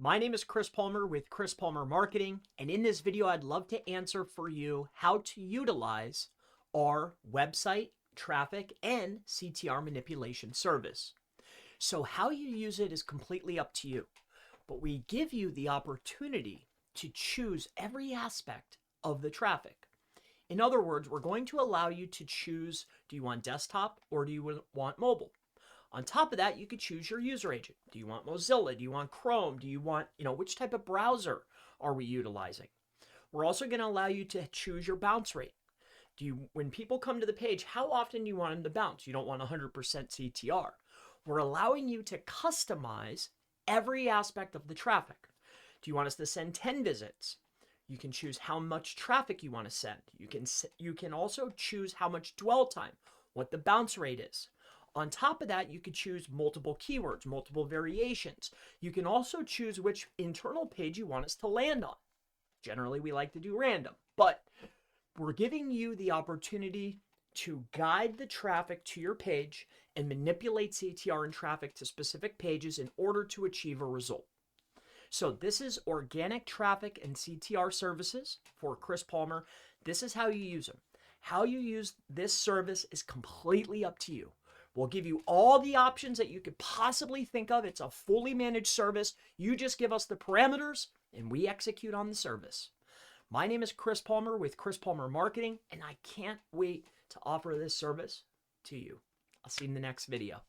My name is Chris Palmer with Chris Palmer Marketing, and in this video, I'd love to answer for you how to utilize our website traffic and CTR manipulation service. So how you use it is completely up to you, but we give you the opportunity to choose every aspect of the traffic. In other words, we're going to allow you to choose, do you want desktop or do you want mobile? On top of that, you could choose your user agent. Do you want Mozilla? Do you want Chrome? Do you want, which type of browser are we utilizing? We're also going to allow you to choose your bounce rate. When people come to the page, how often do you want them to bounce? You don't want 100% CTR. We're allowing you to customize every aspect of the traffic. Do you want us to send 10 visits? You can choose how much traffic you want to send. You can also choose how much dwell time, what the bounce rate is. On top of that, you could choose multiple keywords, multiple variations. You can also choose which internal page you want us to land on. Generally, we like to do random, but we're giving you the opportunity to guide the traffic to your page and manipulate CTR and traffic to specific pages in order to achieve a result. So this is organic traffic and CTR services for Chris Palmer. This is how you use them. How you use this service is completely up to you. We'll give you all the options that you could possibly think of. It's a fully managed service. You just give us the parameters and we execute on the service. My name is Chris Palmer with Chris Palmer Marketing, and I can't wait to offer this service to you. I'll see you in the next video.